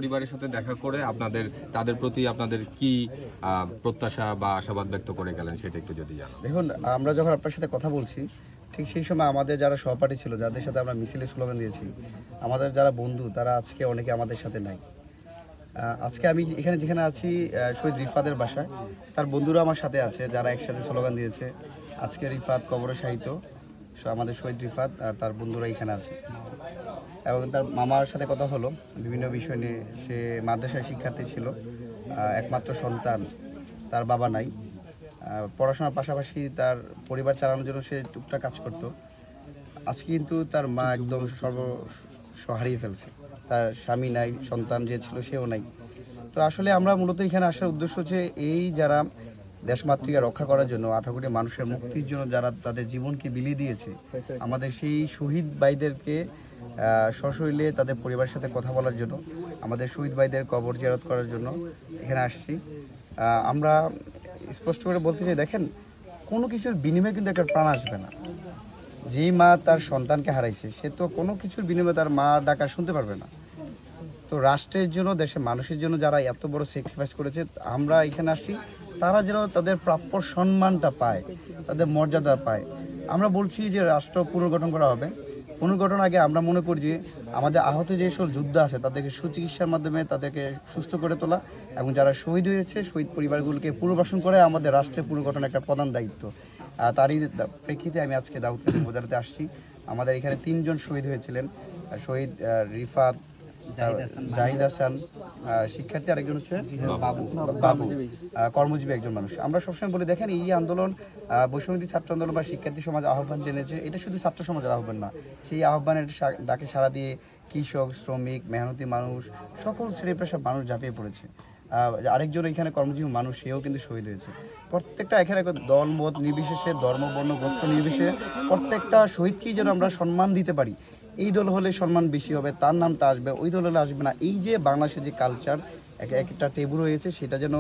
পরিবারের সাথে দেখা করে তাদের প্রতি আপনাদের কি প্রত্যাশা বা আশাবাদ ব্যক্ত করে গেলেন সেটা একটু যদি জানান। দেখুন, আমরা যখন আপনার সাথে কথা বলছি ঠিক সেই সময় আমাদের যারা সহপাঠী ছিল, যাদের সাথে আমরা মিছিলে স্লোগান দিয়েছি, আমাদের যারা বন্ধু তারা আজকে অনেকে আমাদের সাথে নাই। আজকে আমি এখানে যেখানে আছি শহীদ রিফাতের বাসায়, তার বন্ধুরা আমার সাথে আছে যারা একসাথে স্লোগান দিয়েছে। আজকে রিফাত কবরে শায়িত, আমাদের শহীদ রিফাত আর তার বন্ধুরা এখানে আছে। এবং তার মামার সাথে কথা হলো বিভিন্ন বিষয় নিয়ে। সে মাদ্রাসায় শিক্ষার্থী ছিল, একমাত্র সন্তান, তার বাবা নাই। পড়াশোনার পাশাপাশি তার পরিবার চালানোর জন্য সে টুকটাক কাজ করতো। আজকে কিন্তু তার মা একদম সর্বস্ব হারিয়ে ফেলছে, তার স্বামী নাই, সন্তান যে ছিল সেও নাই। তো আসলে আমরা মূলত এখানে আসার উদ্দেশ্য হচ্ছে এই যারা দেশমাতৃকা রক্ষা করার জন্য 18 কোটি মানুষের মুক্তির জন্য যারা তাদের জীবনকে বিলিয়ে দিয়েছে, আমাদের সেই শহীদ ভাইদেরকে সশরীরে তাদের পরিবারের সাথে কথা বলার জন্য, আমাদের শহীদ ভাইদের কবর জিয়ারত করার জন্য এখানে আসছি। আমরা স্পষ্ট করে বলতে চাই, দেখেন, কোনো কিছুর বিনিময়ে কিন্তু একটা প্রাণ আসবে না। যেই মা তার সন্তানকে হারাইছে সে তো কোনো কিছুর বিনিময়ে তার মা ডাকা শুনতে পারবে না। তো রাষ্ট্রের জন্য, দেশের মানুষের জন্য যারা এত বড় স্যাক্রিফাইস করেছে, আমরা এখানে আসছি তারা যেন তাদের প্রাপ্য সম্মানটা পায়, তাদের মর্যাদা পায়। আমরা বলছি যে রাষ্ট্র পুনর্গঠন করা হবে। পুনর্গঠন আগে আমরা মনে করি যে আমাদের আহত যে সকল যোদ্ধা আছে তাদেরকে সুচিকিৎসার মাধ্যমে তাদেরকে সুস্থ করে তোলা, এবং যারা শহীদ হয়েছে শহীদ পরিবারগুলোকে পুনর্বাসন করে আমাদের রাষ্ট্রের পুনর্গঠন একটা প্রধান দায়িত্ব। তারই প্রেক্ষিতে আমি আজকে দাউদকান্দি উপজেলাতে আসছি। আমাদের এখানে 3 জন শহীদ হয়েছিলেন, শহীদ রিফাত, জাহিদ হাসান শিক্ষার্থী, আরেকজন হচ্ছে বাবু কর্মজীবী একজন মানুষ। আমরা সবসময় বলি, দেখেন, এই আন্দোলন বৈষম্যবিরোধী ছাত্র আন্দোলন বা শিক্ষার্থী সমাজ আহ্বান জেনেছে, এটা শুধু ছাত্র সমাজের আহ্বান না। সেই আহ্বানের ডাকে সাড়া দিয়ে কৃষক, শ্রমিক, মেহনতি মানুষ, সকল শ্রেণী পেশার মানুষ ঝাঁপিয়ে পড়েছে। আরেকজন এখানে কর্মজীবী মানুষ, সেও কিন্তু শহীদ হয়েছে। প্রত্যেকটা এখানে দল মত নির্বিশেষে, ধর্ম বর্ণ গোত্র নির্বিশেষে প্রত্যেকটা শহীদকেই যেন আমরা সম্মান দিতে পারি। এই দল হলে সম্মান বেশি হবে, তার নামটা আসবে, ওই দল হলে আসবে না। এই যে বাংলাদেশের যে কালচার, একটা টেবু রয়েছে, সেটা যেন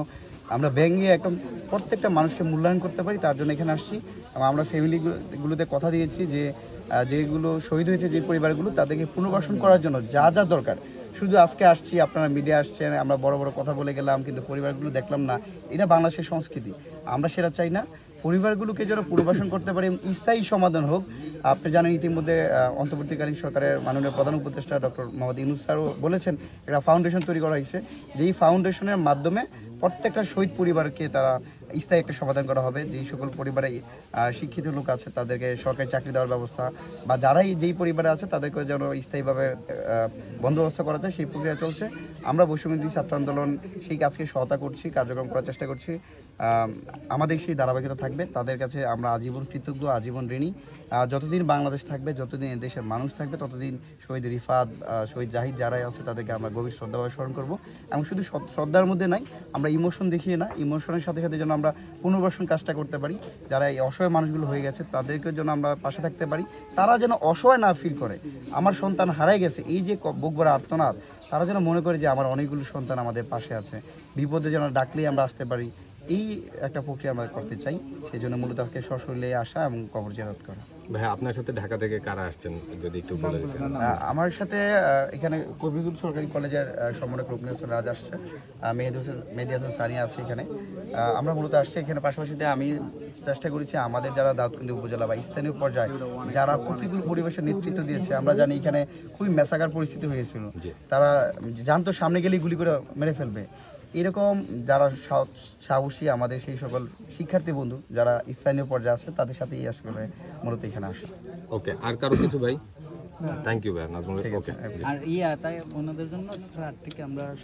আমরা ভেঙে একদম প্রত্যেকটা মানুষকে মূল্যায়ন করতে পারি, তার জন্য এখানে আসছি। এবং আমরা ফ্যামিলিগুলোতে কথা দিয়েছি যে যেগুলো শহীদ হয়েছে যে পরিবারগুলো, তাদেরকে পুনর্বাসন করার জন্য যা যা দরকার। শুধু আজকে আসছি, আপনারা মিডিয়া আসছেন, আমরা বড় বড় কথা বলে গেলাম, কিন্তু পরিবারগুলো দেখলাম না। এটা বাংলাদেশের সংস্কৃতি, আমরা সেটা চাই না। পরিবারগুলোকে যেন পুনর্বাসন করতে পারে এবং স্থায়ী সমাধান হোক। আপনি জানেন, ইতিমধ্যে অন্তর্বর্তীকালীন সরকারের মাননীয় প্রধান উপদেষ্টা ডক্টর মোহাম্মদ ইউনূস স্যারও বলেছেন একটা ফাউন্ডেশন তৈরি করা হয়েছে, যেই ফাউন্ডেশনের মাধ্যমে প্রত্যেকটা শহীদ পরিবারকে তারা স্থায়ী একটা সমাধান করা হবে। যেই সকল পরিবারে শিক্ষিত লোক আছে তাদেরকে সরকারি চাকরি দেওয়ার ব্যবস্থা, বা যারাই যেই পরিবারে আছে তাদেরকে যেন স্থায়ীভাবে বন্দোবস্ত করা যায়, সেই প্রক্রিয়া চলছে। আমরা বৈষম্যবিরোধী ছাত্র আন্দোলন সেই কাজকে সহায়তা করছি, কার্যক্রম করার চেষ্টা করছি। আমাদের সেই ধারাবাহিকতা থাকবে। তাদের কাছে আমরা আজীবন কৃতজ্ঞ, আজীবন ঋণী। যতদিন বাংলাদেশ থাকবে, যতদিন দেশের মানুষ থাকবে, ততদিন শহীদ রিফাত, শহীদ জাহিদ যারাই আছে তাদেরকে আমরা গভীর শ্রদ্ধাভাবে স্মরণ করবো। এবং শুধু শ্রদ্ধার মধ্যে নাই, আমরা ইমোশন দেখিয়ে না, ইমোশনের সাথে সাথে যেন আমরা পুনর্বাসন কাজটা করতে পারি। যারা এই অসহায় মানুষগুলো হয়ে গেছে তাদেরকে যেন আমরা পাশে থাকতে পারি, তারা যেন অসহায় না ফিল করে। আমার সন্তান হারাই গেছে, এই যে বুক ভরা আর্তনাদ, তারা যেন মনে করে যে আমার অনেকগুলো সন্তান আমাদের পাশে আছে, বিপদে যেন ডাকলেই আমরা আসতে পারি। এই একটা প্রক্রিয়া আমরা করতে চাই। সেই জন্য মূলত আজকে সশরীরে আসা এবং কবর জিয়ারত করা। ভাই, আপনার সাথে ঢাকা থেকে কারা আসছেন যদি একটু বলে দিতেন। আমার সাথে এখানে কবিগুল সরকারি কলেজের সম্মানক রুকনি হোসেন রাজ আসছে, মেহেদী হাসান সানি আছে এখানে। আমরা মূলত আসছি এখানে। পাশাপাশি আমি চেষ্টা করেছি আমাদের যারা দাউদকান্দি উপজেলা বা স্থানীয় পর্যায়ে যারা প্রতিকূল পরিবেশের নেতৃত্ব দিয়েছে, আমরা জানি এখানে খুবই মেসাকার পরিস্থিতি হয়েছিল, তারা জানতো সামনে গেলেই গুলি করে মেরে ফেলবে। এরকম যারা সাহসী আমাদের সেই সকল শিক্ষার্থী বন্ধু যারা স্থানীয় পর্যায়ে আছে, তাদের সাথেই আসলে মূলত এখানে আসা। ওকে, আর কারো কিছু ভাই? থ্যাংক ইউ ভাই নাজমুল। ওকে, আর তাই ওনাদের জন্য থেকে আমরা